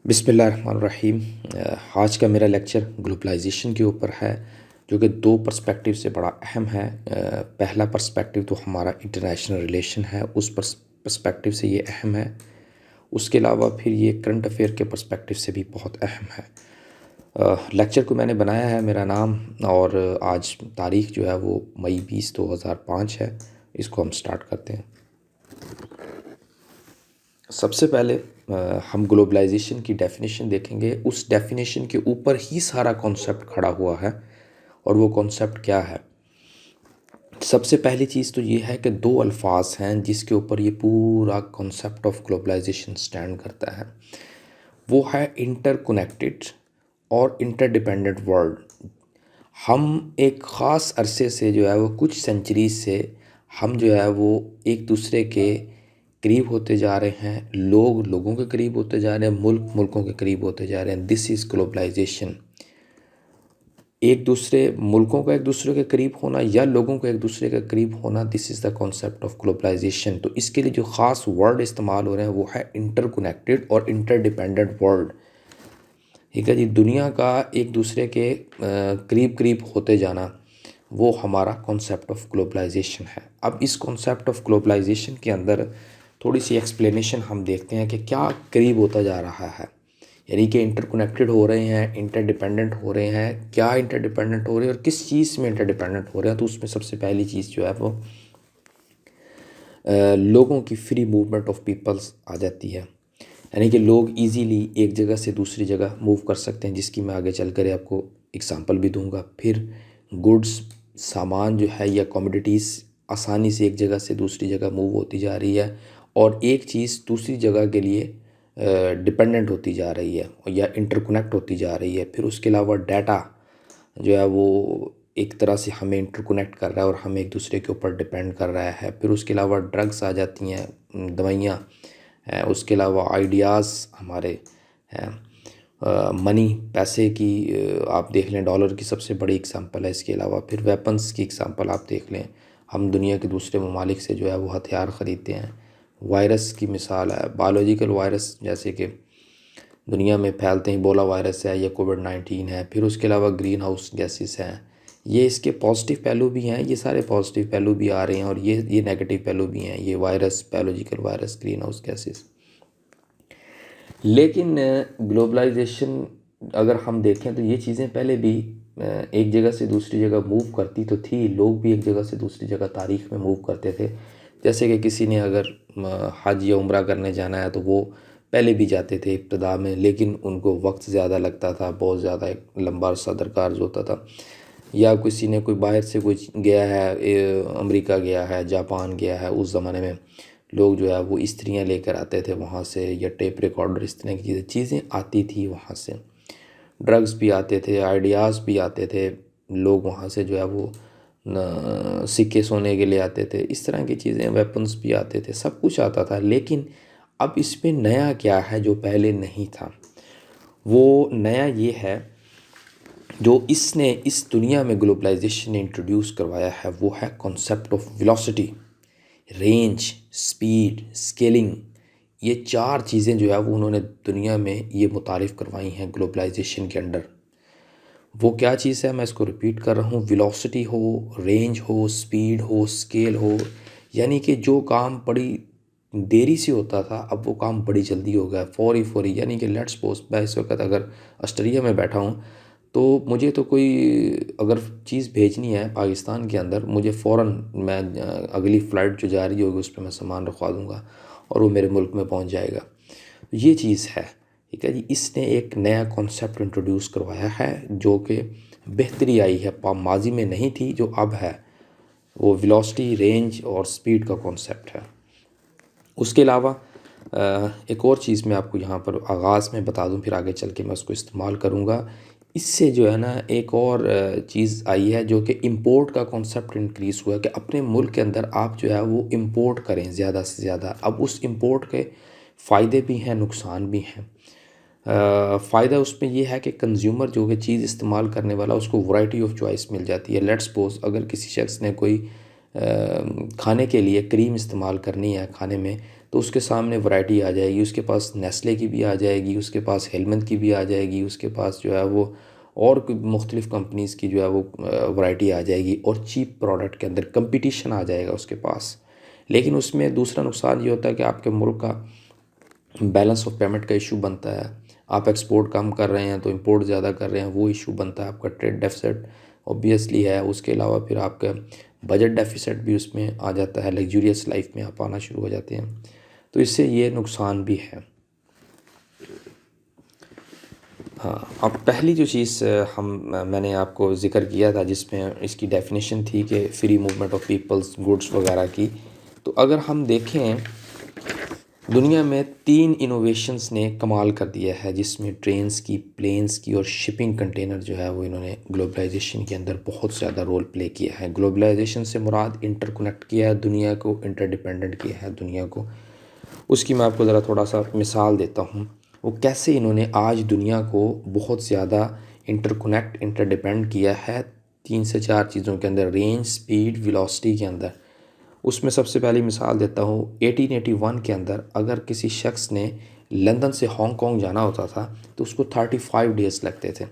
बिस्मिल्लाहिर्रहमानिर्रहीम। आज का मेरा लेक्चर ग्लोबलाइजेशन के ऊपर है, जो कि दो पर्सपेक्टिव से बड़ा अहम है। पहला पर्सपेक्टिव तो हमारा इंटरनेशनल रिलेशन है, उस पर्सपेक्टिव से ये अहम है। उसके अलावा फिर ये करंट अफेयर के पर्सपेक्टिव से भी बहुत अहम है। लेक्चर को मैंने बनाया है, मेरा नाम और आज तारीख़ जो है वो मई 20 2005 है। इसको हम स्टार्ट करते हैं। सबसे पहले हम ग्लोबलाइजेशन की डेफिनेशन देखेंगे। उस डेफिनेशन के ऊपर ही सारा कॉन्सेप्ट खड़ा हुआ है, और वो कॉन्सेप्ट क्या है। सबसे पहली चीज़ तो ये है कि दो अल्फाज हैं जिसके ऊपर ये पूरा कॉन्सेप्ट ऑफ ग्लोबलाइजेशन स्टैंड करता है। वो है इंटरकनेक्टेड और इंटरडिपेंडेंट वर्ल्ड। हम एक ख़ास अरसे से जो है वो कुछ सेंचुरीज से हम जो है वो एक दूसरे के करीब होते जा रहे हैं, लोग लोगों के करीब होते जा रहे हैं, मुल्क मुल्कों के करीब होते जा रहे हैं। This is globalization. एक दूसरे मुल्कों का एक दूसरे के करीब होना या लोगों का एक दूसरे के करीब होना, this is the concept of globalization. तो इसके लिए जो ख़ास वर्ड इस्तेमाल हो रहे हैं वो है इंटरकनेक्टेड और इंटरडिपेंडेंट वर्ल्ड। ठीक है जी, दुनिया का एक दूसरे के करीब करीब होते जाना, वो हमारा कॉन्सेप्ट ऑफ ग्लोबलाइजेशन है। अब इस कॉन्सेप्ट ऑफ ग्लोबलाइजेशन के अंदर थोड़ी सी एक्सप्लेनेशन हम देखते हैं कि क्या करीब होता जा रहा है। यानी कि इंटरकनेक्टेड हो रहे हैं, इंटरडिपेंडेंट हो रहे हैं, क्या इंटरडिपेंडेंट हो रहे हैं और किस चीज़ में इंटरडिपेंडेंट हो रहे हैं। तो उसमें सबसे पहली चीज़ जो है वो लोगों की फ्री मूवमेंट ऑफ पीपल्स आ जाती है। यानी कि लोग इजीली एक जगह से दूसरी जगह मूव कर सकते हैं, जिसकी मैं आगे चल कर आपको एग्जांपल भी दूंगा। फिर गुड्स, सामान जो है या कमोडिटीज़ आसानी से एक जगह से दूसरी जगह मूव होती जा रही है, और एक चीज़ दूसरी जगह के लिए डिपेंडेंट होती जा रही है या इंटरकनेक्ट होती जा रही है। फिर उसके अलावा डाटा जो है वो एक तरह से हमें इंटरकनेक्ट कर रहा है और हमें एक दूसरे के ऊपर डिपेंड कर रहा है। फिर उसके अलावा ड्रग्स आ जाती हैं, दवाइयाँ हैं। उसके अलावा आइडियाज़ हमारे हैं, मनी, पैसे की आप देख लें, डॉलर की सबसे बड़ी एग्जांपल है। इसके अलावा फिर वेपन्स की एग्जांपल आप देख लें, हम दुनिया के दूसरे ममालिक से जो है वो हथियार ख़रीदते हैं। वायरस की मिसाल है, बायोलॉजिकल वायरस जैसे कि दुनिया में फैलते हैं, इबोला वायरस है या कोविड-19 है। फिर उसके अलावा ग्रीन हाउस गैसेस हैं। ये इसके पॉजिटिव पहलू भी हैं, ये सारे पॉजिटिव पहलू भी आ रहे हैं, और ये नेगेटिव पहलू भी हैं। ये virus, biological virus, green house gases. लेकिन ग्लोबलाइजेशन अगर हम देखें तो ये चीज़ें पहले भी एक जगह से दूसरी जगह मूव करती तो थी। लोग भी एक जगह से दूसरी जगह तारीख़ में मूव करते थे। जैसे कि किसी ने अगर हज या उम्रा करने जाना है तो वो पहले भी जाते थे इब्तिदा में, लेकिन उनको वक्त ज़्यादा लगता था, बहुत ज़्यादा एक लंबा अरसा दरकार होता था। या किसी ने कोई बाहर से कोई गया है, अमेरिका गया है, जापान गया है, उस ज़माने में लोग जो है वो इस्त्रियाँ लेकर आते थे वहाँ से, या टेप रिकॉर्डर, इस तरह की चीज़ें आती थी वहाँ से। ड्रग्स भी आते थे, आइडियाज़ भी आते थे। लोग वहाँ से जो है वो सिक्के सोने के लिए आते थे, इस तरह की चीज़ें, वेपन्स भी आते थे, सब कुछ आता था। लेकिन अब इसमें नया क्या है जो पहले नहीं था? वो नया ये है जो इसने इस दुनिया में ग्लोबलाइजेशन ने इंट्रोड्यूस करवाया है, वो है concept of velocity, range, speed, scaling. ये चार चीज़ें जो है वो उन्होंने दुनिया में ये मुतारिफ़ करवाई हैं ग्लोबलाइजेशन के अंडर। वो क्या चीज़ है, मैं इसको रिपीट कर रहा हूँ। वेलोसिटी हो, रेंज हो, स्पीड हो, स्केल हो। यानी कि जो काम बड़ी देरी से होता था, अब वो काम बड़ी जल्दी हो गया, फौरी फौरी। यानी कि लेट्स सपोज मैं इस वक्त अगर ऑस्ट्रेलिया में बैठा हूँ, तो मुझे तो कोई अगर चीज़ भेजनी है पाकिस्तान के अंदर, मुझे फ़ौरन मैं अगली फ़्लाइट जो जा रही होगी उस पर मैं सामान रखवा दूँगा और वो मेरे मुल्क में पहुँच जाएगा। ये चीज़ है, ठीक है जी। इसने एक नया कॉन्सेप्ट इंट्रोड्यूस करवाया है जो कि बेहतरी आई है, माजी में नहीं थी, जो अब है। वो वेलोसिटी, रेंज और स्पीड का कॉन्सेप्ट है। उसके अलावा एक और चीज़ मैं आपको यहाँ पर आगाज़ में बता दूँ, फिर आगे चल के मैं उसको इस्तेमाल करूँगा। इससे जो है ना एक और चीज़ आई है जो कि इंपोर्ट का कॉन्सेप्ट इंक्रीज़ हुआ है, कि अपने मुल्क के अंदर आप जो है वो इंपोर्ट करें ज़्यादा से ज़्यादा। अब उस इंपोर्ट के फ़ायदे भी हैं, नुकसान भी हैं। फ़ायदा उसमें ये है कि कंज्यूमर जो कि चीज़ इस्तेमाल करने वाला, उसको वैरायटी ऑफ चॉइस मिल जाती है। लेट्स सपोज अगर किसी शख्स ने कोई खाने के लिए क्रीम इस्तेमाल करनी है खाने में, तो तो उसके सामने वैरायटी आ जाएगी, उसके पास नेस्ले की भी आ जाएगी, उसके पास हेलमंद की भी आ जाएगी, उसके पास जो है वो और मुख्तलिफ़ कंपनीज़ की जो है वो वैरायटी आ जाएगी, और चीप प्रोडक्ट के अंदर कंपटीशन आ जाएगा उसके पास। लेकिन उसमें दूसरा नुकसान ये होता है कि आपके मुल्क का बैलेंस ऑफ पेमेंट का इशू बनता है। आप एक्सपोर्ट कम कर रहे हैं तो इंपोर्ट ज़्यादा कर रहे हैं, वो इशू बनता है, आपका ट्रेड डेफिसिट ऑब्वियसली है। उसके अलावा फिर आपका बजट डेफिसिट भी उसमें आ जाता है, लग्जूरियस लाइफ में आप आना शुरू हो जाते हैं, तो इससे ये नुकसान भी है। हाँ, अब पहली जो चीज़ मैंने आपको ज़िक्र किया था जिसमें इसकी डेफिनेशन थी कि free movement of peoples, goods वगैरह की। तो अगर हम देखें, दुनिया में 3 इनोवेशंस ने कमाल कर दिया है, जिसमें ट्रेन्स की, प्लेन्स की और शिपिंग कंटेनर जो है वो इन्होंने ग्लोबलाइजेशन के अंदर बहुत ज़्यादा रोल प्ले किया है। ग्लोबलाइजेशन से मुराद इंटरकनेक्ट किया है दुनिया को, इंटरडिपेंडेंट किया है दुनिया को। उसकी मैं आपको ज़रा थोड़ा सा मिसाल देता हूँ, वो कैसे इन्होंने आज दुनिया को बहुत ज़्यादा इंटरकनेक्ट, इंटरडिपेंड किया है 3 से 4 चीज़ों के अंदर, रेंज, स्पीड, वेलोसिटी के अंदर। उसमें सबसे पहली मिसाल देता हूँ, 1881 के अंदर अगर किसी शख्स ने लंदन से हांगकांग जाना होता था तो उसको 35 डेज़ लगते थे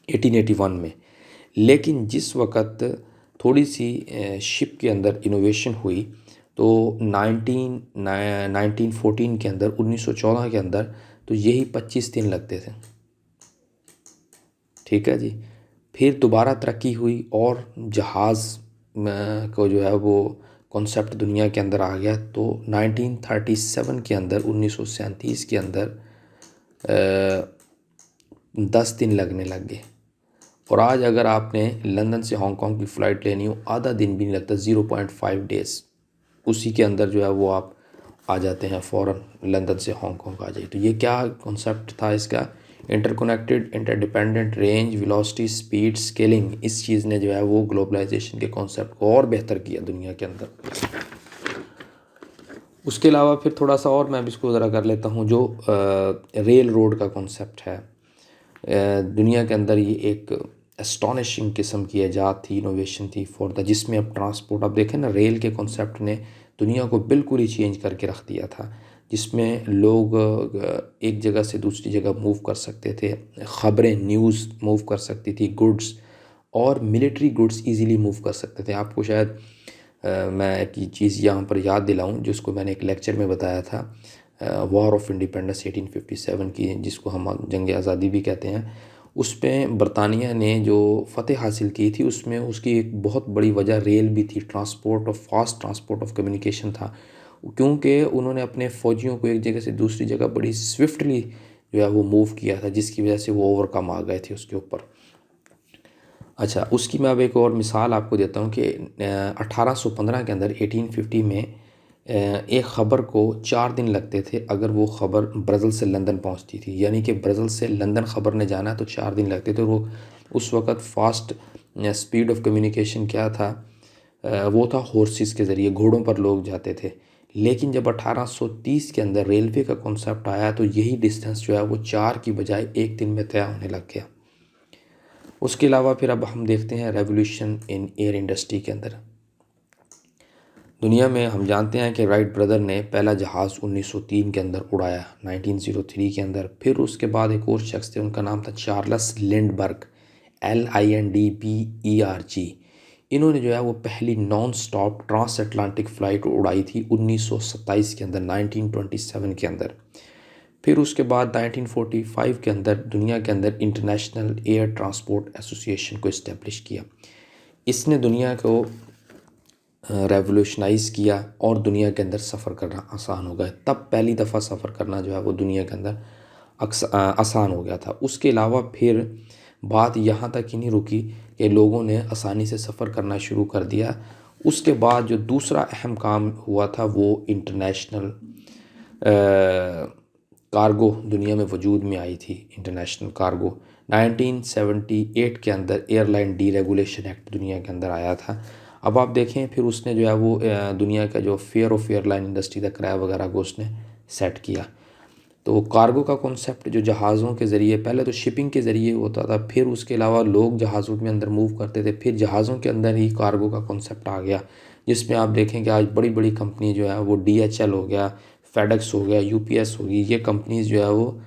1881 में। लेकिन जिस वक़्त थोड़ी सी शिप के अंदर इनोवेशन हुई तो 1914 के अंदर, 1914 के अंदर, तो यही 25 दिन लगते थे। ठीक है जी। फिर दोबारा तरक्की हुई और जहाज़ को जो है वो कॉन्सेप्ट दुनिया के अंदर आ गया, तो 1937 के अंदर, 1937 के अंदर 10 दिन लगने लग गए। और आज अगर आपने लंदन से हांगकांग की फ़्लाइट लेनी हो, आधा दिन भी नहीं लगता, 0.5 डेज़ उसी के अंदर जो है वो आप आ जाते हैं, फ़ौरन लंदन से हांगकांग आ जाइए। तो ये क्या कॉन्सेप्ट था इसका? Interconnected, interdependent, range, velocity, speed, scaling. इस चीज़ ने जो है वो ग्लोबलाइजेशन के कॉन्सेप्ट को और बेहतर किया दुनिया के अंदर। उसके अलावा फिर थोड़ा सा और मैं भी इसको ज़रा कर लेता हूँ, जो रेल रोड का कॉन्सेप्ट है। दुनिया के अंदर ये एक एस्टॉनिशिंग किस्म की ईजाद थी, इनोवेशन थी फॉर द, जिसमें अब ट्रांसपोर्ट, अब देखें ना, रेल के कॉन्सेप्ट ने दुनिया को बिल्कुल ही चेंज करके रख दिया था, जिसमें लोग एक जगह से दूसरी जगह मूव कर सकते थे, ख़बरें, न्यूज़ मूव कर सकती थी, गुड्स और मिलिट्री गुड्स इजीली मूव कर सकते थे। आपको शायद मैं एक चीज़ यहाँ पर याद दिलाऊँ जिसको मैंने एक लेक्चर में बताया था, वॉर ऑफ इंडिपेंडेंस 1857 की, जिसको हम जंग आज़ादी भी कहते हैं। उस पे बरतानिया ने जो फ़तह हासिल की थी, उसमें उसकी एक बहुत बड़ी वजह रेल भी थी, transport of, fast transport of communication था, क्योंकि उन्होंने अपने फ़ौजियों को एक जगह से दूसरी जगह बड़ी स्विफ्टली जो है वो मूव किया था, जिसकी वजह से वो ओवरकम आ गए थे उसके ऊपर। अच्छा, उसकी मैं अब एक और मिसाल आपको देता हूँ कि 1815 के अंदर, 1850 में एक ख़बर को 4 दिन लगते थे अगर वो ख़बर ब्रज़िल से लंदन पहुँचती थी। यानी कि ब्रज़िल से लंदन ख़बर ने जाना है तो 4 दिन लगते थे। वो उस वक़्त फ़ास्ट स्पीड ऑफ कम्युनिकेशन क्या था, वो था हॉर्सेस के ज़रिए, घोड़ों पर लोग जाते थे। लेकिन जब 1830 के अंदर रेलवे का कॉन्सेप्ट आया तो यही डिस्टेंस जो है वो 4 की बजाय 1 दिन में तय होने लग गया। उसके अलावा फिर अब हम देखते हैं रेवोल्यूशन इन एयर इंडस्ट्री के अंदर। दुनिया में हम जानते हैं कि राइट ब्रदर ने पहला जहाज़ 1903 के अंदर उड़ाया, 1903 के अंदर। फिर उसके बाद एक और शख्स थे, उनका नाम था चार्ल्स लिंडबर्ग, LINDBERG। इन्होंने जो है वो पहली non stop transatlantic flight उड़ाई थी 1927 के अंदर, 1927 के अंदर। फिर उसके बाद 1945 के अंदर दुनिया के अंदर इंटरनेशनल एयर ट्रांसपोर्ट एसोसिएशन को इस्टेब्लिश किया। इसने दुनिया को रेवोल्यूशनाइज़ किया और दुनिया के अंदर सफ़र करना आसान हो गया। तब पहली दफ़ा सफ़र करना जो है वो दुनिया के अंदर आसान हो गया था। उसके अलावा फिर बात यहाँ तक ही नहीं रुकी कि लोगों ने आसानी से सफ़र करना शुरू कर दिया। उसके बाद जो दूसरा अहम काम हुआ था वो इंटरनेशनल कार्गो दुनिया में वजूद में आई थी। इंटरनेशनल कार्गो 1978 के अंदर एयरलाइन डीरेगुलेशन एक्ट दुनिया के अंदर आया था। अब आप देखें फिर उसने जो है वो दुनिया का जो फेयर ऑफ एयरलाइन इंडस्ट्री था, किराया वगैरह को उसने सेट किया। तो कार्गो का कॉन्सेप्ट जो जहाज़ों के ज़रिए, पहले तो शिपिंग के ज़रिए होता था, फिर उसके अलावा लोग जहाज़ों में अंदर मूव करते थे, फिर जहाज़ों के अंदर ही कार्गो का कॉन्सेप्ट आ गया। जिसमें आप देखें कि आज बड़ी बड़ी कंपनी जो है वो DHL हो गया, फेडेक्स हो गया, UPS होगी, ये कंपनीज जो है वो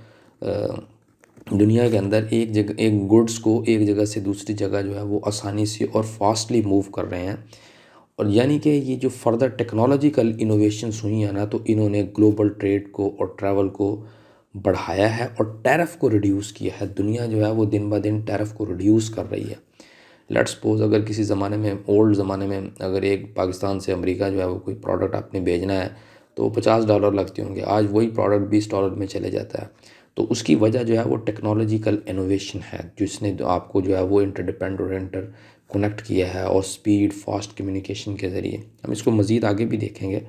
दुनिया के अंदर एक जगह एक गुड्स को एक जगह से दूसरी जगह जो है वो आसानी से और फास्टली मूव कर रहे हैं। और यानी कि ये जो फर्दर टेक्नोलॉजिकल इनोवेशंस हुई हैं ना, तो इन्होंने ग्लोबल ट्रेड को और ट्रैवल को बढ़ाया है और टैरिफ को रिड्यूस किया है। दुनिया जो है वो दिन ब दिन टैरिफ को रिड्यूस कर रही है। लेट्स सपोज अगर किसी ज़माने में, ओल्ड ज़माने में, अगर एक पाकिस्तान से अमेरिका जो है वो कोई प्रोडक्ट आपने भेजना है तो $50 लगते होंगे, आज वही प्रोडक्ट $20 में चले जाता है। तो उसकी वजह जो है वो टेक्नोलॉजिकल इनोवेशन है, जिसने आपको जो है वो इंटरडिपेंडेंट और इंटर कनेक्ट किया है, और स्पीड, फास्ट कम्युनिकेशन के ज़रिए। हम इसको मज़ीद आगे भी देखेंगे।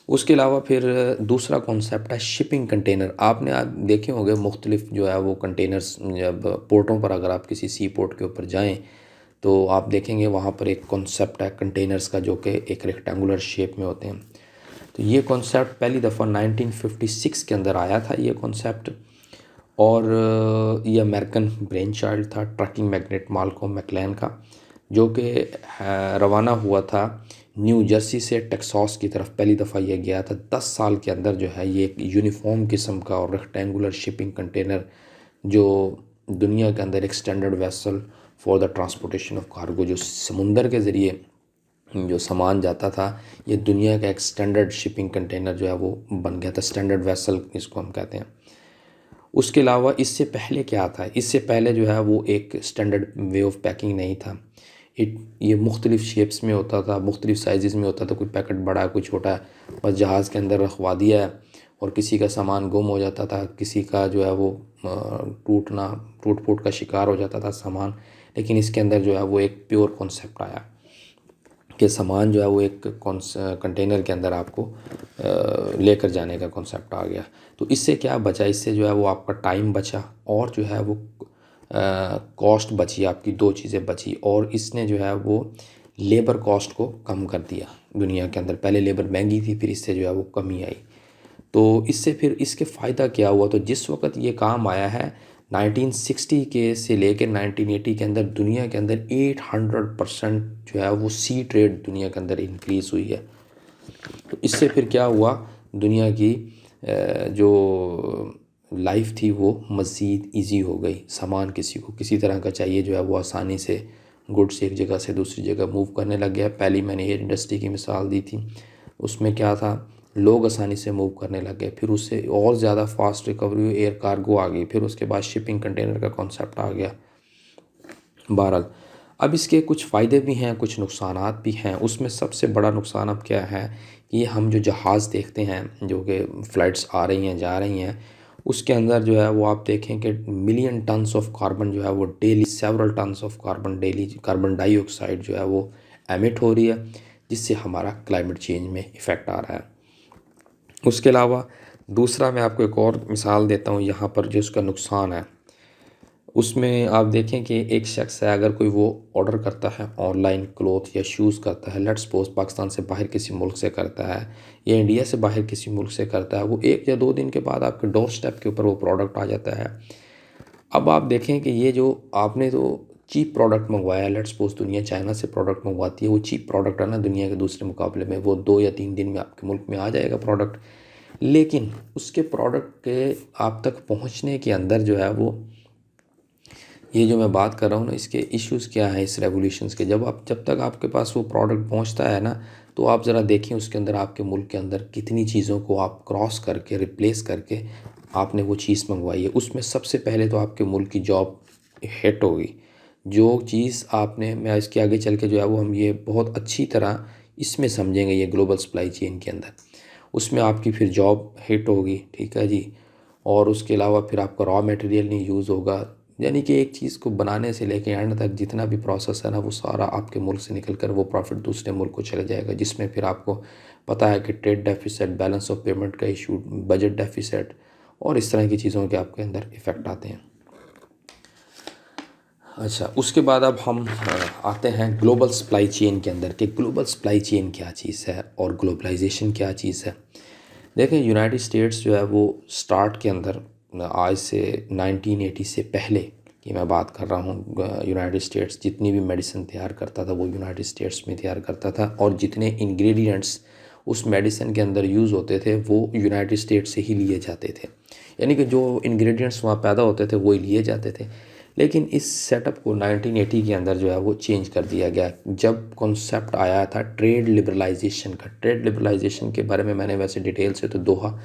उसके अलावा फिर दूसरा कॉन्सेप्ट है शिपिंग कंटेनर। आपने आप देखे होंगे मुख्तलिफ जो है वो कंटेनर्स, जब पोर्टों पर अगर आप किसी सी पोर्ट के ऊपर जाएं तो आप देखेंगे वहाँ पर एक कॉन्सेप्ट है कंटेनर्स का, जो कि एक रेक्टेंगुलर शेप में होते हैं। तो ये कॉन्सेप्ट पहली दफ़ा 1956 के अंदर आया था ये कॉन्सेप्ट, और ये अमेरिकन ब्रेन चाइल्ड था, ट्रकिंग मैग्नेट माल्कोम मैकलैन का, जो कि रवाना हुआ था न्यू जर्सी से टेक्सास की तरफ। पहली दफ़ा ये गया था। 10 साल के अंदर जो है ये एक यूनिफॉर्म किस्म का और रेक्टेंगुलर शिपिंग कंटेनर, जो दुनिया के अंदर एक standard vessel for the transportation of cargo, जो समुंदर के ज़रिए जो सामान जाता था, ये दुनिया का एक स्टैंडर्ड शिपिंग कंटेनर जो है वो बन गया था, स्टैंडर्ड वेसल इसको हम कहते हैं। उसके अलावा इससे पहले क्या था, इससे पहले जो है वो एक स्टैंडर्ड वे ऑफ पैकिंग नहीं था। ये मुख्तलिफ शेप्स में होता था, मुख्तलिफ साइज़ में होता था, कोई पैकेट बड़ा है, कोई छोटा है, बस जहाज़ के अंदर रखवा दिया है और किसी का सामान गुम हो जाता था, किसी का जो है वो टूट फूट का शिकार हो जाता था सामान। लेकिन इसके अंदर जो है वो एक प्योर कॉन्सेप्ट आया कि सामान जो है वो एक कंटेनर के अंदर आपको लेकर जाने का कॉन्सेप्ट आ गया। तो इससे क्या बचा, इससे जो है वो आपका टाइम बचा, और जो है वो कॉस्ट बची, आपकी दो चीज़ें बची। और इसने जो है वो लेबर कॉस्ट को कम कर दिया दुनिया के अंदर। पहले लेबर महंगी थी, फिर इससे जो है वो कमी आई। तो इससे फिर इसके फ़ायदा क्या हुआ, तो जिस वक्त ये काम आया है 1960 के से लेकर 1980 के अंदर दुनिया के अंदर 800% जो है वो सी ट्रेड दुनिया के अंदर इंक्रीज़ हुई है। तो इससे फिर क्या हुआ, दुनिया की जो लाइफ थी वो मज़ीद इजी हो गई। सामान किसी को किसी तरह का चाहिए जो है वो आसानी से गुड्स एक जगह से दूसरी जगह मूव करने लग गया। पहली मैंने एयर इंडस्ट्री की मिसाल दी थी, उसमें क्या था, लोग आसानी से मूव करने लग गए। फिर उससे और ज़्यादा फास्ट रिकवरी हुई, एयर कार्गो आ गई, फिर उसके बाद शिपिंग कंटेनर का कॉन्सेप्ट आ गया। बहरहाल अब इसके कुछ फ़ायदे भी हैं, कुछ नुकसानात भी हैं। उसमें सबसे बड़ा नुकसान अब क्या है कि हम जो जहाज़ देखते हैं, जो कि फ़्लाइट्स आ रही हैं जा रही हैं, उसके अंदर जो है वो आप देखें कि मिलियन टन्स ऑफ कार्बन जो है वो daily, several tons of carbon daily, carbon dioxide जो है वो एमिट हो रही है, जिससे हमारा क्लाइमेट चेंज में इफ़ेक्ट आ रहा है। उसके अलावा दूसरा मैं आपको एक और मिसाल देता हूँ यहाँ पर, जो उसका नुकसान है। उसमें आप देखें कि एक शख्स है, अगर कोई वो ऑर्डर करता है ऑनलाइन क्लोथ या शूज़ करता है, लेट्स सपोज पाकिस्तान से बाहर किसी मुल्क से करता है या इंडिया से बाहर किसी मुल्क से करता है, वो 1 या 2 दिन के बाद आपके डोर स्टेप के ऊपर वो प्रोडक्ट आ जाता है। अब आप देखें कि ये जो आपने तो चीप प्रोडक्ट मंगवाया, लेट्स सपोज दुनिया चाइना से प्रोडक्ट मंगवाती है, वो चीप प्रोडक्ट है ना दुनिया के दूसरे मुकाबले में, वो 2 या 3 दिन में आपके मुल्क में आ जाएगा प्रोडक्ट। लेकिन उसके प्रोडक्ट के आप तक पहुँचने के अंदर जो है वो, ये जो मैं बात कर रहा हूँ ना, इसके इश्यूज़ क्या हैं इस रेवोल्यूशंस के, जब तक आपके पास वो प्रोडक्ट पहुँचता है ना, तो आप ज़रा देखें उसके अंदर आपके मुल्क के अंदर कितनी चीज़ों को आप क्रॉस करके, रिप्लेस करके आपने वो चीज़ मंगवाई है। उसमें सबसे पहले तो आपके मुल्क की जॉब हिट होगी। जो चीज़ आपने, मैं इसके आगे चल के जो है वो हम ये बहुत अच्छी तरह इसमें समझेंगे, ये ग्लोबल सप्लाई चेन के अंदर, उसमें आपकी फिर जॉब हिट होगी, ठीक है जी। और उसके अलावा फिर आपका रॉ मटेरियल नहीं यूज़ होगा, यानी कि एक चीज़ को बनाने से लेके एंड तक जितना भी प्रोसेस है ना, वो सारा आपके मुल्क से निकल कर वो प्रॉफिट दूसरे मुल्क को चले जाएगा, जिसमें फिर आपको पता है कि trade deficit, balance of payment का इशू, बजट डेफिसिट और इस तरह की चीज़ों के आपके अंदर इफ़ेक्ट आते हैं। अच्छा, उसके बाद अब हम आते हैं ग्लोबल सप्लाई चेन के अंदर कि ग्लोबल सप्लाई चेन क्या चीज़ है और ग्लोबलाइजेशन क्या चीज़ है। देखें, यूनाइटेड स्टेट्स जो है वो स्टार्ट के अंदर आज से 1980 से पहले कि मैं बात कर रहा हूँ यूनाइटेड स्टेट्स जितनी भी मेडिसिन तैयार करता था वो यूनाइटेड स्टेट्स में तैयार करता था, और जितने इंग्रेडिएंट्स उस मेडिसिन के अंदर यूज़ होते थे वो यूनाइटेड स्टेट्स से ही लिए जाते थे। यानी कि जो इंग्रेडिएंट्स वहाँ पैदा होते थे वो ही लिए जाते थे। लेकिन इस सेटअप को 1980 के अंदर जो है वो चेंज कर दिया गया, जब कॉन्सेप्ट आया था ट्रेड लिबरलाइजेशन का। ट्रेड लिबरलाइजेशन के बारे में मैंने वैसे डिटेल से तो दोहा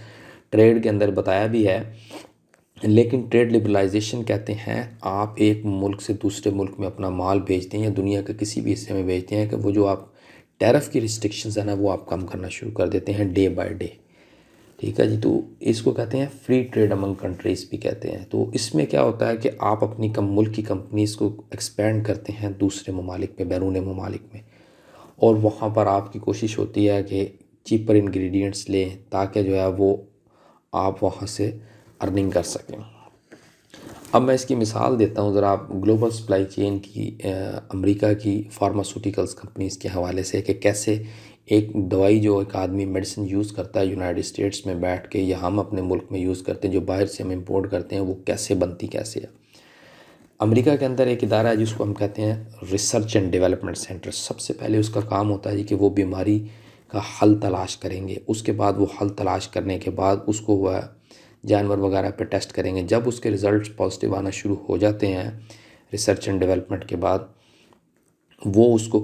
ट्रेड के अंदर बताया भी है, लेकिन ट्रेड लिबरलाइजेशन कहते हैं आप एक मुल्क से दूसरे मुल्क में अपना माल भेजते हैं या दुनिया के किसी भी हिस्से में भेजते हैं कि वो जो आप टैरिफ की रिस्ट्रिक्शंस है ना वो आप कम करना शुरू कर देते हैं डे बाय डे। ठीक है जी, तो इसको कहते हैं फ्री ट्रेड अमंग कंट्रीज़ भी कहते हैं। तो इसमें क्या होता है कि आप अपनी मुल्क की कंपनीज़ को एक्सपेंड करते हैं दूसरे ममालिक में, बैरून ममालिक में, और वहाँ पर आपकी कोशिश होती है कि चीपर इंग्रेडिएंट्स लें ताकि जो है वो आप वहाँ से अर्निंग कर सकें। अब मैं इसकी मिसाल देता हूँ ज़रा, आप ग्लोबल सप्लाई चेन की अमेरिका की फार्मास्यूटिकल्स कंपनीज़ के हवाले से कि कैसे एक दवाई जो एक आदमी मेडिसिन यूज़ करता है यूनाइटेड स्टेट्स में बैठ के या हम अपने मुल्क में यूज़ करते हैं, जो बाहर से हम इंपोर्ट करते हैं, वो कैसे बनती कैसे है। अमेरिका के अंदर एक इदारा है जिसको हम कहते हैं रिसर्च एंड डेवलपमेंट सेंटर। सबसे पहले उसका काम होता है कि वो बीमारी का हल तलाश करेंगे, उसके बाद वो हल तलाश करने के बाद उसको वह जानवर वगैरह पे टेस्ट करेंगे। जब उसके रिज़ल्ट पॉजिटिव आना शुरू हो जाते हैं रिसर्च एंड डेवलपमेंट के बाद, वो उसको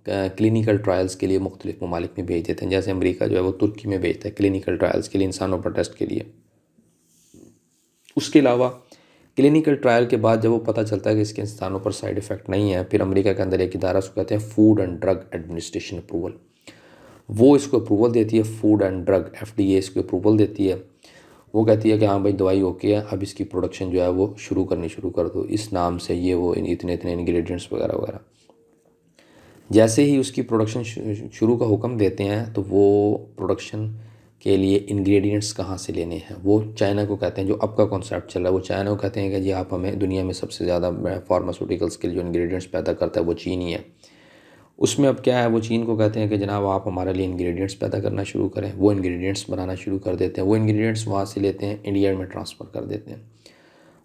क्लिनिकल ट्रायल्स के लिए मुख्तलिफ ममालिक में भेज देते हैं। जैसे अमेरिका जो है वो तुर्की में भेजता है क्लिनिकल ट्रायल्स के लिए, इंसानों पर टेस्ट के लिए। उसके अलावा क्लिनिकल ट्रायल के बाद जब वो पता चलता है कि इसके इंसानों पर साइड इफ़ेक्ट नहीं है, फिर अमेरिका के अंदर एक इदारा उसको कहते हैं food and drug administration approval, वो इसको अप्रूवल देती है। फूड एंड ड्रग FDA इसको अप्रूवल देती है। वो कहती है कि हाँ भाई दवाई ओके है, अब इसकी प्रोडक्शन जो है वो शुरू कर दो इस नाम से, ये वो इतने इतने इंग्रेडिएंट्स वगैरह वगैरह। जैसे ही उसकी प्रोडक्शन शुरू का हुक्म देते हैं तो वो प्रोडक्शन के लिए इंग्रेडिएंट्स कहाँ से लेने हैं वो चाइना को कहते हैं। जो अब का कॉन्सेप्ट चल रहा है वो चाइना को कहते हैं कि जी आप हमें, दुनिया में सबसे ज़्यादा फार्मास्यूटिकल्स के लिए जो इंग्रेडिएंट्स पैदा करता है वो चीन ही है। उसमें अब क्या है, वो चीन को कहते हैं कि जनाब आप हमारे लिए इंग्रेडिएंट्स पैदा करना शुरू करें। वो इंग्रेडिएंट्स बनाना शुरू कर देते हैं, वो इंग्रेडिएंट्स वहाँ से लेते हैं इंडिया में ट्रांसफ़र कर देते हैं।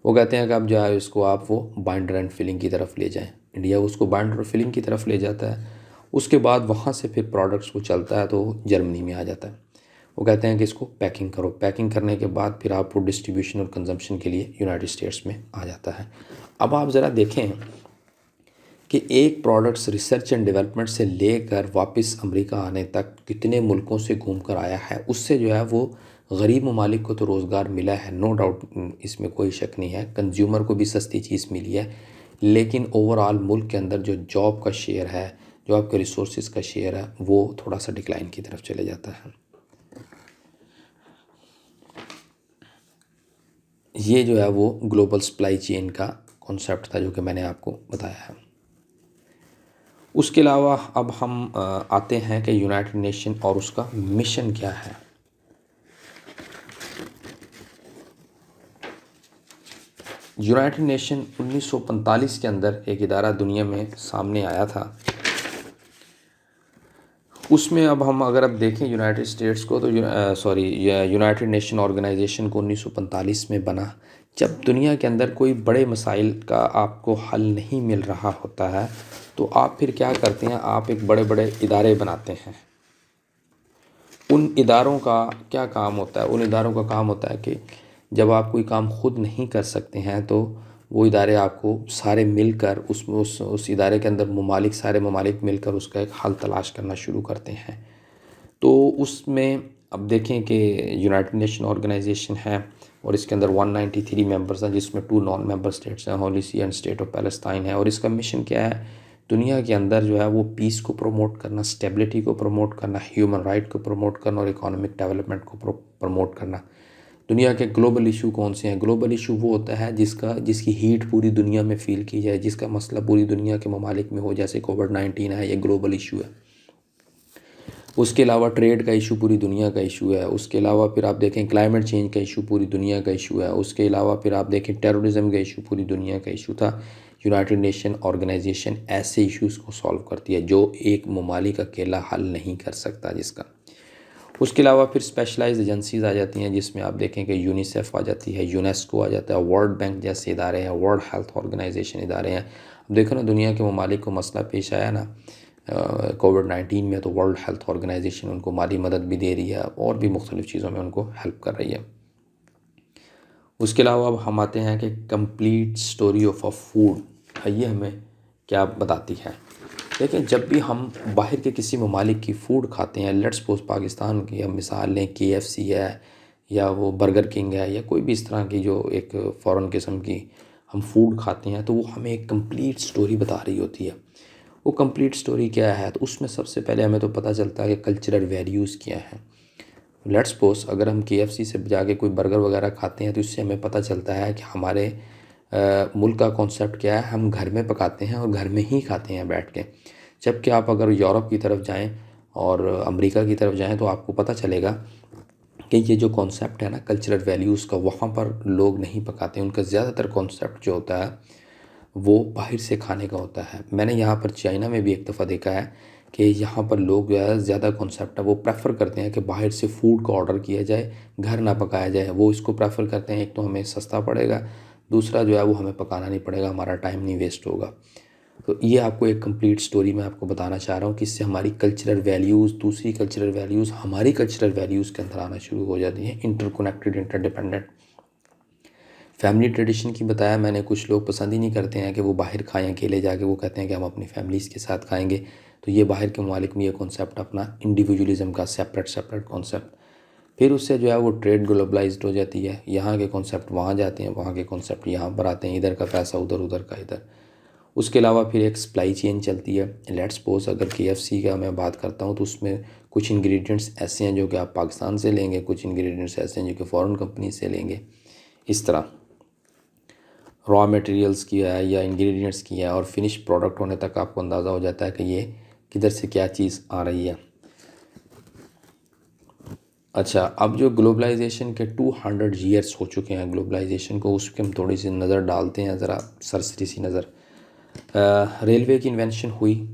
वो कहते हैं कि अब जो है इसको आप वो बाइंडर एंड फिलिंग की तरफ ले जाएं। इंडिया उसको बाइंडर और फिलिंग की तरफ ले जाता है। उसके बाद वहाँ से फिर प्रोडक्ट्स को चलता है तो जर्मनी में आ जाता है। वो कहते हैं कि इसको पैकिंग करो, पैकिंग करने के बाद फिर आप वो डिस्ट्रीब्यूशन और कंजम्पशन के लिए यूनाइटेड स्टेट्स में आ जाता है। अब आप ज़रा देखें कि एक प्रोडक्ट्स रिसर्च एंड डेवलपमेंट से लेकर वापस अमेरिका आने तक कितने मुल्कों से घूम कर आया है। उससे जो है वो गरीब ममालिक को तो रोज़गार मिला है, नो डाउट, इसमें कोई शक नहीं है। कंज्यूमर को भी सस्ती चीज़ मिली है, लेकिन ओवरऑल मुल्क के अंदर जो जॉब का शेयर है, जो आपके रिसोर्सेज का शेयर है, वो थोड़ा सा डिक्लाइन की तरफ चले जाता है। ये जो है वो ग्लोबल सप्लाई चेन का कॉन्सेप्ट था जो कि मैंने आपको बताया है। उसके अलावा अब हम आते हैं कि यूनाइटेड नेशन और उसका मिशन क्या है। यूनाइटेड नेशन 1945 के अंदर एक इदारा दुनिया में सामने आया था। उसमें अब हम अगर अब देखें यूनाइटेड स्टेट्स को तो यूनाइटेड नेशन ऑर्गेनाइजेशन को 1945 में बना। जब दुनिया के अंदर कोई बड़े मसाइल का आपको हल नहीं मिल रहा होता है तो आप फिर क्या करते हैं, आप एक बड़े बड़े इदारे बनाते हैं। उन इदारों का क्या काम होता है, उन इदारों का काम होता है कि जब आप कोई काम खुद नहीं कर सकते हैं तो वो इदारे आपको सारे मिलकर उस इदारे के अंदर सारे ममालिक मिलकर उसका एक हल तलाश करना शुरू करते हैं। तो उसमें अब देखें कि यूनाइटेड नेशन ऑर्गेनाइजेशन है और इसके अंदर 193 मेंबर्स हैं, जिसमें 2 नॉन मेंबर स्टेट्स हैं, होली सी एंड स्टेट ऑफ पैलेस्टाइन है। और इसका मिशन क्या है, दुनिया के अंदर जो है वो पीस को प्रमोट करना, स्टेबिलिटी को प्रमोट करना, ह्यूमन राइट को प्रमोट करना और इकोनॉमिक डेवलपमेंट को प्रमोट करना। दुनिया के ग्लोबल इशू कौन से हैं? ग्लोबल इशू वो होता है जिसकी हीट पूरी दुनिया में फील की जाए, जिसका मसला पूरी दुनिया के ममालिक में हो, जैसे कोविड-19 है, ये ग्लोबल इशू है। उसके अलावा ट्रेड का इशू पूरी दुनिया का इशू है। उसके अलावा फिर आप देखें क्लाइमेट चेंज का इशू पूरी दुनिया का इशू है। उसके अलावा फिर आप देखें टेररिज्म का इशू पूरी दुनिया का इशू था। यूनाइटेड नेशन ऑर्गेनाइजेशन ऐसे इश्यूज़ को सॉल्व करती है जो एक ममालिक अकेला हल नहीं कर सकता जिसका। उसके अलावा फिर स्पेशलाइज्ड एजेंसीज़ आ जाती हैं, जिसमें आप देखें कि यूनिसेफ आ जाती है, यूनेस्को आ जाता है, वर्ल्ड बैंक जैसे इदारे हैं, वर्ल्ड हेल्थ ऑर्गेनाइजेशन इदारे हैं। अब देखो ना, दुनिया के ममालिक को मसला पेश आया ना कोविड-19 में, तो वर्ल्ड हेल्थ ऑर्गेनाइजेशन उनको माली मदद भी दे रही है और भी मुख्तलिफ़ चीज़ों में उनको हेल्प कर रही है। उसके अलावा अब हम आते हैं कि complete story of a food, ये हमें क्या बताती है। देखिए, जब भी हम बाहर के किसी ममालिक की फ़ूड खाते हैं, लेट्स सपोज पाकिस्तान की हम मिसाल लें, KFC है या वो बर्गर किंग है या कोई भी इस तरह की जो एक फ़ॉरेन किस्म की हम फूड खाते हैं, तो वो हमें एक कंप्लीट स्टोरी बता रही होती है। वो कंप्लीट स्टोरी क्या है, तो उसमें सबसे पहले हमें तो पता चलता है कि कल्चरल वैल्यूज़ क्या हैं। लेट्स सपोज अगर हम KFC से जाके कोई बर्गर वगैरह खाते हैं, तो इससे हमें पता चलता है कि हमारे मुल्क का कॉन्सेप्ट क्या है, हम घर में पकाते हैं और घर में ही खाते हैं बैठ के। जबकि आप अगर यूरोप की तरफ जाएं और अमेरिका की तरफ जाएं, तो आपको पता चलेगा कि ये जो कॉन्सेप्ट है ना कल्चरल वैल्यूज़ का, वहाँ पर लोग नहीं पकाते। उनका ज़्यादातर कॉन्सेप्ट जो होता है वो बाहर से खाने का होता है। मैंने यहाँ पर चाइना में भी एक दफ़ा देखा है कि यहाँ पर लोग जो है ज़्यादा कॉन्सेप्ट है वो प्रेफर करते हैं कि बाहर से फ़ूड का ऑर्डर किया जाए, घर ना पकाया जाए। वो इसको प्रेफर करते हैं, एक तो हमें सस्ता पड़ेगा, दूसरा जो है वो हमें पकाना नहीं पड़ेगा, हमारा टाइम नहीं वेस्ट होगा। तो ये आपको एक कंप्लीट स्टोरी मैं आपको बताना चाह रहा हूँ कि इससे हमारी कल्चरल वैल्यूज़, दूसरी कल्चरल वैल्यूज़ हमारी कल्चरल वैल्यूज़ के अंदर आना शुरू हो जाती हैं, इंटरकनेक्टेड, इंटरडिपेंडेंट। फैमिली ट्रेडिशन की बताया मैंने, कुछ लोग पसंद ही नहीं करते हैं कि वो बाहर खाएं अकेले जाके, वो कहते हैं कि हम अपनी फैमिलीज़ के साथ खाएंगे। तो ये बाहर के ममालिक में ये कॉन्सेप्ट अपना इंडिविजुअलिज़म का सेपरेट कॉन्सेप्ट, फिर उससे जो है वो ट्रेड ग्लोबलाइज्ड हो जाती है। यहाँ के कॉन्सेप्ट वहाँ जाते हैं, वहाँ के कॉन्सेप्ट यहाँ पर आते हैं, इधर का पैसा उधर, उधर का इधर। उसके अलावा फिर एक सप्लाई चेन चलती है। लेट्स सपोज अगर KFC का मैं बात करता हूँ, तो उसमें कुछ इंग्रेडिएंट्स ऐसे हैं जो कि आप पाकिस्तान से लेंगे, कुछ इंग्रेडिएंट्स ऐसे हैं जो कि फ़ॉरेन कंपनी से लेंगे। इस तरह रॉ मटेरियल्स की है या इंग्रेडिएंट्स की है और फिनिश प्रोडक्ट होने तक आपको अंदाज़ा हो जाता है कि ये किधर से क्या चीज़ आ रही है। अच्छा, अब जो ग्लोबलाइजेशन के 200 ईयर्स हो चुके हैं ग्लोबलाइजेशन को, उस पर हम थोड़ी सी नज़र डालते हैं, ज़रा सरसरी सी नज़र। रेलवे की इन्वेंशन हुई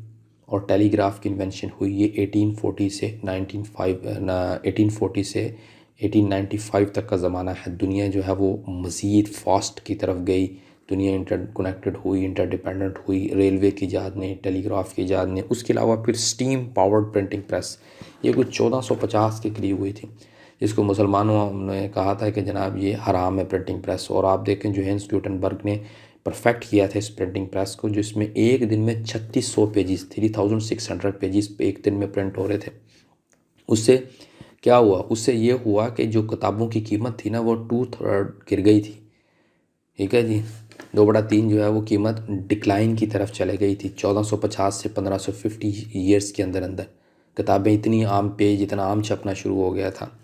और टेलीग्राफ की इन्वेंशन हुई, ये 1840 से 1840 से 1895 तक का ज़माना है। दुनिया जो है वो मज़ीद फास्ट की तरफ गई, दुनिया इंटरकनेक्टेड हुई, इंटरडिपेंडेंट हुई, रेलवे की इजाद ने, टेलीग्राफ की इजाद ने। उसके अलावा फिर स्टीम पावर्ड प्रिंटिंग प्रेस, ये कुछ 1450 के करीब हुई थी, जिसको मुसलमानों ने कहा था कि जनाब ये हराम है प्रिंटिंग प्रेस। और आप देखें जोहान्स गुटेनबर्ग ने परफेक्ट किया था इस प्रिंटिंग प्रेस को, जिसमें एक दिन में 3600 पेजेस, 3600 पेजेस एक दिन में प्रिंट हो रहे थे। उससे क्या हुआ, उससे ये हुआ कि जो किताबों की कीमत थी ना वो 2/3 गिर गई थी। ठीक है जी, 2/3 जो है वो कीमत डिक्लाइन की तरफ चले गई थी। 1450 से 1550 ईयर्स के अंदर अंदर किताबें इतनी आम, पेज इतना आम छपना शुरू हो गया था।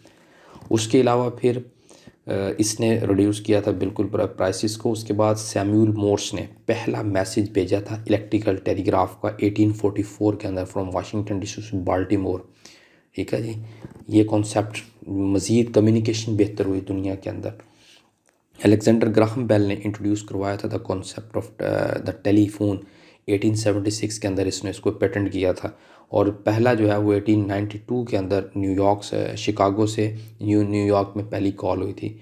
उसके अलावा फिर इसने रिड्यूस किया था बिल्कुल प्राइसेस को। उसके बाद सैमुअल मोर्स ने पहला मैसेज भेजा था इलेक्ट्रिकल टेलीग्राफ का 1844 के अंदर, from Washington DC to Baltimore. ठीक है जी, ये कॉन्सेप्ट मज़ीद कम्युनिकेशन बेहतर हुई दुनिया के अंदर। अलेक्जेंडर ग्राहम बेल ने इंट्रोड्यूस करवाया था the concept of the telephone, 1876 के अंदर इसने इसको पेटेंट किया था। और पहला जो है वो 1892 के अंदर न्यूयॉर्क से, शिकागो से न्यूयॉर्क में पहली कॉल हुई थी।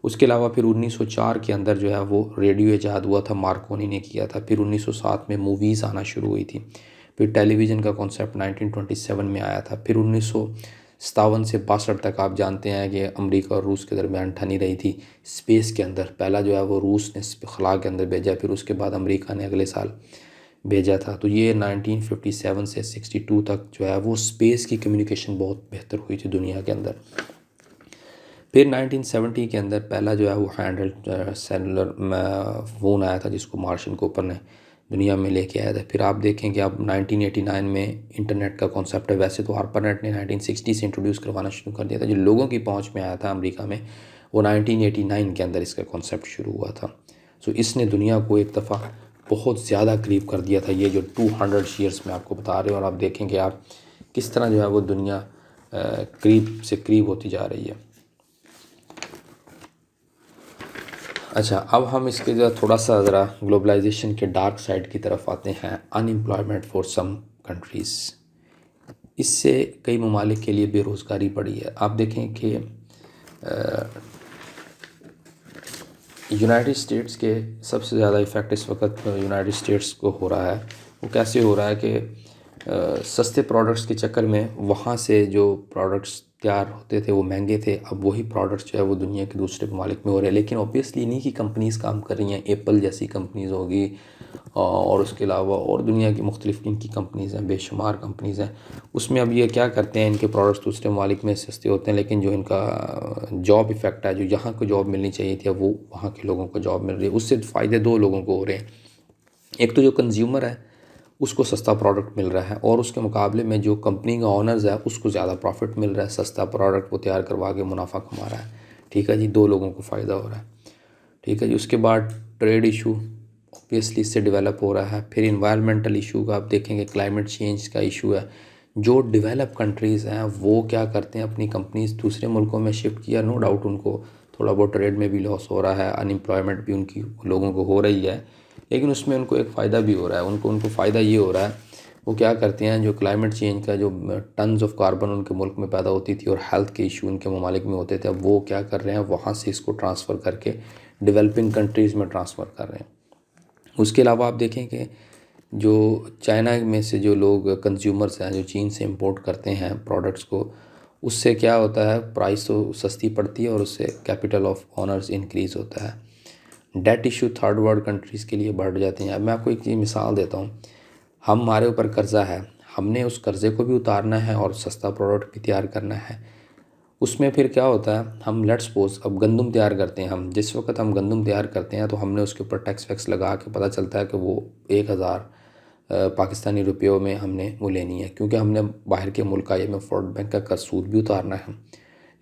उसके अलावा फिर 1904 के अंदर जो है वो रेडियो ईजाद हुआ था, मार्कोनी ने किया था। फिर 1907 में मूवीज़ आना शुरू हुई थी। फिर टेलीविज़न का कॉन्सेप्ट 1927 में आया था। फिर 1957 से 62 तक आप जानते हैं कि अमेरिका और रूस के दरमियान ठनी रही थी स्पेस के अंदर। पहला जो है वो रूस ने खला के अंदर भेजा, फिर उसके बाद अमेरिका ने अगले साल भेजा था। तो ये 1957 से 62 तक जो है वो स्पेस की कम्युनिकेशन बहुत बेहतर हुई थी दुनिया के अंदर। फिर 1970 के अंदर पहला जो है वो हैंडहेल्ड सेलुलर फ़ोन आया था, जिसको मार्शन कूपर ने दुनिया में लेके आया था। फिर आप देखें कि अब 1989 में इंटरनेट का कॉन्सेप्ट है। वैसे तो आर्पानेट ने 1960 से इंट्रोड्यूस करवाना शुरू कर दिया था, जो लोगों की पहुंच में आया था अमेरिका में, वो 1989 के अंदर इसका कॉन्सेप्ट शुरू हुआ था। सो इसने दुनिया को एक दफ़ा बहुत ज़्यादा करीब कर दिया था, ये जो 200 ईयर्स में आपको बता रहे हो। और आप देखेंगे आप किस तरह जो है वो दुनिया करीब से करीब होती जा रही है। अच्छा, अब हम इसके जो थोड़ा सा ज़रा ग्लोबलाइजेशन के डार्क साइड की तरफ आते हैं। अनएम्प्लॉयमेंट फॉर सम कंट्रीज़, इससे कई ममालिक के लिए बेरोज़गारी बढ़ी है। आप देखें कि यूनाइटेड स्टेट्स के सबसे ज़्यादा इफ़ेक्ट इस वक्त यूनाइटेड स्टेट्स को हो रहा है। वो कैसे हो रहा है कि सस्ते प्रोडक्ट्स के चक्कर में वहाँ से जो प्रोडक्ट्स तैयार होते थे वो महंगे थे, अब वही प्रोडक्ट्स जो है वो दुनिया के दूसरे ममालिक में हो रहे हैं। लेकिन ऑब्वियसली इन्हीं की कंपनीज़ काम कर रही हैं, एप्पल जैसी कंपनीज़ होगी और उसके अलावा और दुनिया की मुख्तलिफ इनकी कंपनीज़ हैं, बेशुमार कंपनीज़ हैं। उसमें अब ये क्या करते हैं, इनके प्रोडक्ट्स दूसरे ममालिक में सस्ते होते हैं, लेकिन जो इनका जॉब इफ़ेक्ट है, जो यहाँ को जॉब मिलनी चाहिए थी, अब वो वहाँ के लोगों को जॉब मिल रही है। उससे फ़ायदे दो लोगों को हो रहे हैं। एक तो जो कंज्यूमर है उसको सस्ता प्रोडक्ट मिल रहा है, और उसके मुकाबले में जो कंपनी का ऑनर्स है उसको ज़्यादा प्रॉफिट मिल रहा है। सस्ता प्रोडक्ट वो तैयार करवा के मुनाफा कमा रहा है। ठीक है जी, दो लोगों को फ़ायदा हो रहा है। ठीक है जी। उसके बाद ट्रेड इशू ऑब्वियसली इससे डेवलप हो रहा है। फिर इन्वायरमेंटल इशू का आप देखेंगे, क्लाइमेट चेंज का इशू है। जो डेवलप कंट्रीज़ हैं वो क्या करते हैं, अपनी कंपनीज दूसरे मुल्कों में शिफ्ट किया। नो डाउट उनको थोड़ा बहुत ट्रेड में भी लॉस हो रहा है, अनएम्प्लॉयमेंट भी उनकी लोगों को हो रही है, लेकिन उसमें उनको एक फ़ायदा भी हो रहा है। उनको फ़ायदा ये हो रहा है, वो क्या करते हैं, जो क्लाइमेट चेंज का जो टन्स ऑफ कार्बन उनके मुल्क में पैदा होती थी और हेल्थ के इशू उनके ममालिक में होते थे, अब वो क्या कर रहे हैं, वहाँ से इसको ट्रांसफ़र करके डेवलपिंग कंट्रीज़ में ट्रांसफ़र कर रहे हैं। उसके अलावा आप देखें कि जो चाइना में से जो लोग कंज्यूमर्स हैं, जो चीन से इंपोर्ट करते हैं प्रोडक्ट्स को, उससे क्या होता है, प्राइस तो सस्ती पड़ती है और उससे कैपिटल ऑफ ऑनर्स इंक्रीज़ होता है। Debt issue third world countries के लिए बढ़ जाते हैं। अब मैं आपको एक चीज़ मिसाल देता हूँ, हमारे ऊपर कर्ज़ा है, हमने उस कर्ज़े को भी उतारना है और सस्ता प्रोडक्ट भी तैयार करना है। उसमें फिर क्या होता है, हम लेट्स सपोज अब गंदम तैयार करते हैं, हम जिस वक्त हम गंदम तैयार करते हैं तो हमने उसके ऊपर टैक्स वैक्स लगा के पता चलता है कि वो 1000 पाकिस्तानी रुपयों में हमने वो लेनी है, क्योंकि हमने बाहर के मुल्क IMF वर्ल्ड बैंक का सूद भी उतारना है।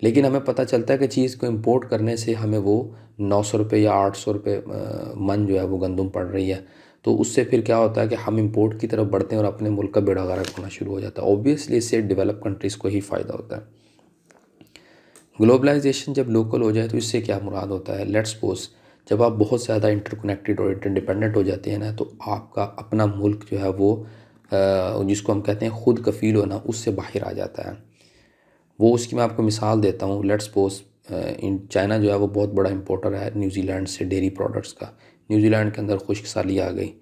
लेकिन हमें पता चलता है कि चीज़ को इम्पोर्ट करने से हमें वो 900 रुपये या 800 रुपये मन जो है वो गंदम पड़ रही है। तो उससे फिर क्या होता है कि हम इंपोर्ट की तरफ बढ़ते हैं और अपने मुल्क का बेड़ा गर्क होना शुरू हो जाता है। ऑब्वियसली इससे डेवलप कंट्रीज़ को ही फ़ायदा होता है। ग्लोबलाइजेशन जब लोकल हो जाए तो इससे क्या मुराद होता है, लेट्स सपोज जब आप बहुत ज़्यादा इंटरकनेक्टेड और इंटरडिपेंडेंट हो जाते हैं ना, तो आपका अपना मुल्क जो है वो जिसको हम कहते हैं खुद कफ़ील होना, उससे बाहर आ जाता है। वो उसकी मैं आपको मिसाल देता हूँ। लेट्स सपोज इन चाइना जो है वो बहुत बड़ा इंपोर्टर है न्यूजीलैंड से डेयरी प्रोडक्ट्स का। न्यूजीलैंड के अंदर खुश्क साली आ गई,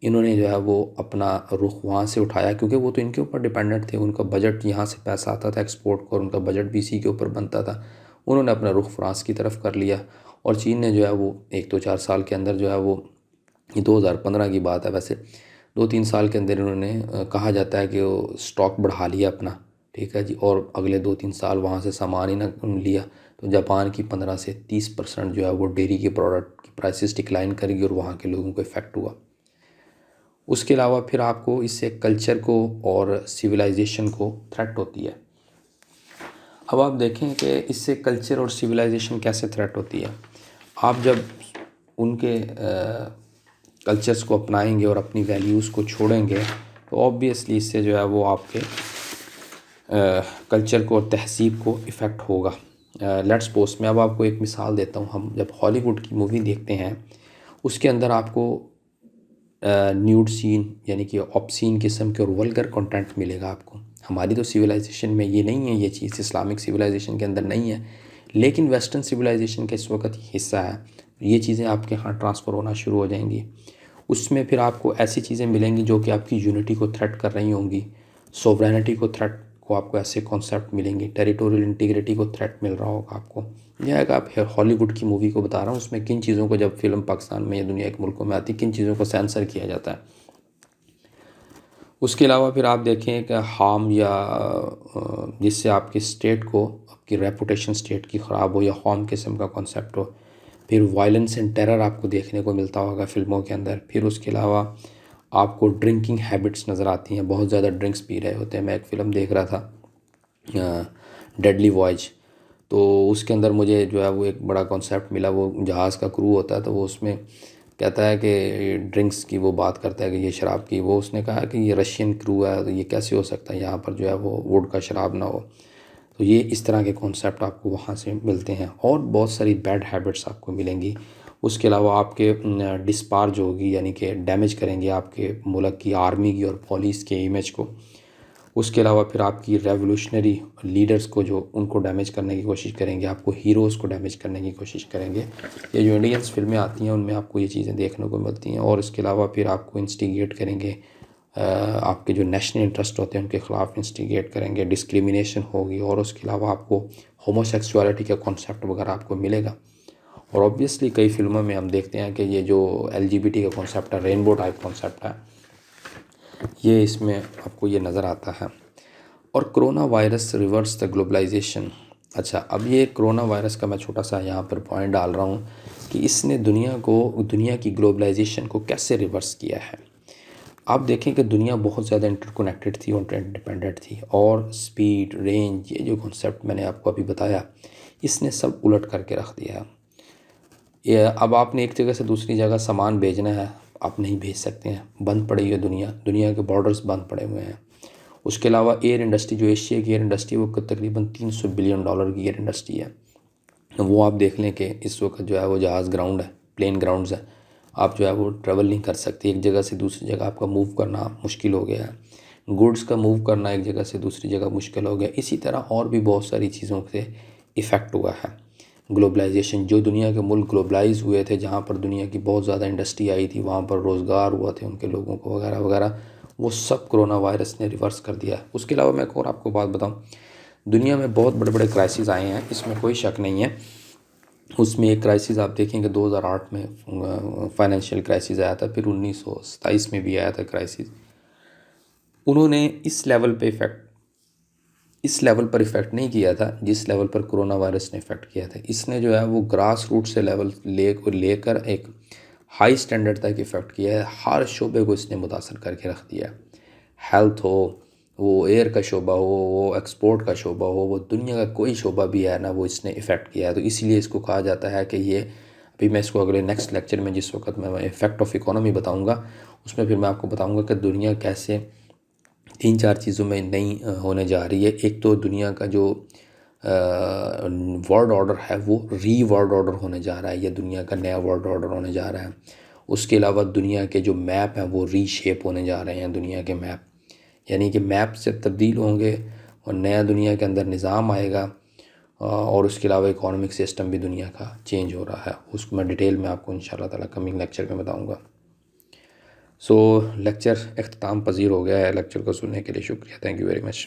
इन्होंने जो है वो अपना रुख वहाँ से उठाया, क्योंकि वो तो इनके ऊपर डिपेंडेंट थे। उनका बजट यहाँ से पैसा आता था एक्सपोर्ट को और उनका बजट भी इसी के ऊपर बनता था। उन्होंने अपना रुख फ्रांस की तरफ कर लिया, और चीन ने जो है वो 1-4 साल के अंदर जो है वो, ये 2015 की बात है वैसे, 2-3 साल के अंदर इन्होंने कहा जाता है कि वो स्टॉक बढ़ा लिया अपना। ठीक है जी। और अगले 2-3 साल वहाँ से सामान ही ना लिया, तो जापान की 15 से 30% जो है वो डेयरी के प्रोडक्ट की प्राइसेस डिक्लाइन करेगी और वहाँ के लोगों को इफ़ेक्ट हुआ। उसके अलावा फिर आपको इससे कल्चर को और सिविलाइजेशन को थ्रेट होती है। अब आप देखें कि इससे कल्चर और सिविलाइजेशन कैसे थ्रेट होती है। आप जब उनके कल्चर्स को अपनाएंगे और अपनी वैल्यूज़ को छोड़ेंगे तो ऑब्वियसली इससे जो है वो आपके कल्चर को और तहज़ीब को इफ़ेक्ट होगा। लेट्स सपोज मैं अब आपको एक मिसाल देता हूँ। हम जब हॉलीवुड की मूवी देखते हैं उसके अंदर आपको न्यूड सीन यानी कि ऑब्सीन किस्म के और वल्गर कंटेंट मिलेगा आपको। हमारी तो सिविलाइजेशन में ये नहीं है, ये चीज़ इस्लामिक सिविलाइजेशन के अंदर नहीं है, लेकिन वेस्टर्न सिविलाइजेशन का इस वक्त हिस्सा है। ये चीज़ें आपके यहाँ ट्रांसफ़र होना शुरू हो जाएंगी। उसमें फिर आपको ऐसी चीज़ें मिलेंगी जो कि आपकी यूनिटी को थ्रेट कर रही होंगी, सोवरेनिटी को थ्रेट को आपको ऐसे कॉन्सेप्ट मिलेंगे, टेरिटोरियल इंटीग्रिटी को थ्रेट मिल रहा होगा आपको। यह एक आप हॉलीवुड की मूवी को बता रहा हूँ, उसमें किन चीज़ों को जब फिल्म पाकिस्तान में या दुनिया के मुल्कों में आती किन चीज़ों को सेंसर किया जाता है। उसके अलावा फिर आप देखें कि हार्म या जिससे आपकी स्टेट को, आपकी रेपुटेशन स्टेट की ख़राब हो या हार्म किस्म का कॉन्सेप्ट हो। फिर वायलेंस एंड टेरर आपको देखने को मिलता होगा फ़िल्मों के अंदर। फिर उसके अलावा आपको ड्रिंकिंग हैबिट्स नज़र आती हैं, बहुत ज़्यादा ड्रिंक्स पी रहे होते हैं। मैं एक फ़िल्म देख रहा था डेडली वॉयज, तो उसके अंदर मुझे जो है वो एक बड़ा कॉन्सेप्ट मिला। वो जहाज़ का क्रू होता है, तो वो उसमें कहता है कि ड्रिंक्स की वो बात करता है कि ये शराब की, वो उसने कहा कि ये रशियन क्रू है तो ये कैसे हो सकता है यहाँ पर जो है वो वुड का शराब ना हो। तो ये इस तरह के कॉन्सेप्ट आपको वहाँ से मिलते हैं और बहुत सारी बैड हैबिट्स आपको मिलेंगी। उसके अलावा आपके डिस्पार्ज होगी यानी कि डैमेज करेंगे आपके मुल्क की आर्मी की और पुलिस के इमेज को। उसके अलावा फिर आपकी रेवोल्यूशनरी लीडर्स को जो उनको डैमेज करने की कोशिश करेंगे, आपको हीरोज़ को डैमेज करने की कोशिश करेंगे। ये जो इंडियंस फिल्में आती हैं उनमें आपको ये चीज़ें देखने को मिलती हैं। और इसके अलावा फिर आपको इंस्टिगेट करेंगे, आपके जो नेशनल इंटरेस्ट होते हैं उनके ख़िलाफ़ इंस्टिगेट करेंगे, डिस्क्रिमिनेशन होगी। और उसके अलावा आपको होमोसेक्सुअलिटी का कॉन्सेप्ट वगैरह आपको मिलेगा। और ऑब्वियसली कई फिल्मों में हम देखते हैं कि ये जो LGBT का कॉन्सेप्ट है, रेनबो टाइप कॉन्सेप्ट है, ये इसमें आपको ये नज़र आता है। और coronavirus reverse the globalization. अच्छा, अब ये कोरोना वायरस का मैं छोटा सा यहाँ पर पॉइंट डाल रहा हूँ कि इसने दुनिया की ग्लोबलाइजेशन को कैसे रिवर्स किया है। आप देखें कि दुनिया बहुत ज़्यादा इंटरकनेक्टेड थी और इंटरडिपेंडेंट थी, और स्पीड, रेंज, ये जो कॉन्सेप्ट मैंने आपको अभी बताया, इसने सब उलट करके रख दिया है। ये अब आपने एक जगह से दूसरी जगह सामान भेजना है, आप नहीं भेज सकते हैं, बंद पड़ी है दुनिया के बॉर्डर्स बंद पड़े हुए हैं। उसके अलावा एयर इंडस्ट्री, जो एशिया की एयर इंडस्ट्री, वो तकरीबन $300 बिलियन की एयर इंडस्ट्री है। वो आप देख लें कि इस वक्त जो है वो जहाज़ ग्राउंड है, प्लेन ग्राउंड्स है, आप जो है वो ट्रैवल नहीं कर सकते। एक जगह से दूसरी जगह आपका मूव करना मुश्किल हो गया है, गुड्स का मूव करना एक जगह से दूसरी जगह मुश्किल हो गया। इसी तरह और भी बहुत सारी चीज़ों से इफ़ेक्ट हुआ है ग्लोबलाइजेशन। जो दुनिया के मुल्क ग्लोबलाइज हुए थे, जहाँ पर दुनिया की बहुत ज़्यादा इंडस्ट्री आई थी, वहाँ पर रोज़गार हुआ थे उनके लोगों को वगैरह वगैरह, वो सब कोरोना वायरस ने रिवर्स कर दिया है। उसके अलावा मैं एक और आपको बात बताऊँ, दुनिया में बहुत बड़े बड़े क्राइसिस आए हैं, इसमें कोई शक नहीं है। उसमें एक क्राइसिस आप देखेंगे 2008 में फाइनेंशियल क्राइसिस आया था, फिर 1927 में भी आया था क्राइसिस। उन्होंने इस लेवल पर इफ़ेक्ट नहीं किया था जिस लेवल पर कोरोना वायरस ने इफ़ेक्ट किया था। इसने जो है वो ग्रास रूट से लेवल लेकर एक हाई स्टैंडर्ड तक इफ़ेक्ट किया है। हर शोबे को इसने मुतासर करके रख दिया है। हेल्थ हो, वो एयर का शोबा हो, वो एक्सपोर्ट का शोबा हो, वो दुनिया का कोई शोबा भी है ना, वो इसने इफ़ेक्ट किया है। तो इसीलिए इसको कहा जाता है कि ये, अभी मैं इसको अगले नेक्स्ट लेक्चर में जिस वक्त मैं इफ़ेक्ट ऑफ इकोनॉमी बताऊँगा, उसमें फिर मैं आपको बताऊँगा कि दुनिया कैसे 3-4 चीज़ों में नई होने जा रही है। एक तो दुनिया का जो वर्ल्ड ऑर्डर है वो वर्ल्ड ऑर्डर होने जा रहा है, या दुनिया का नया वर्ल्ड ऑर्डर होने जा रहा है। उसके अलावा दुनिया के जो मैप हैं वो रीशेप होने जा रहे हैं। दुनिया के मैप, यानी कि मैप से तब्दील होंगे और नया दुनिया के अंदर निज़ाम आएगा। और उसके अलावा इकोनॉमिक सिस्टम भी दुनिया का चेंज हो रहा है। उसको मैं डिटेल में आपको इंशाल्लाह ताला कमिंग लेक्चर में बताऊँगा। सो लेक्चर अख्ताम पज़ीर हो गया है। लेक्चर को सुनने के लिए शुक्रिया। Thank you very much.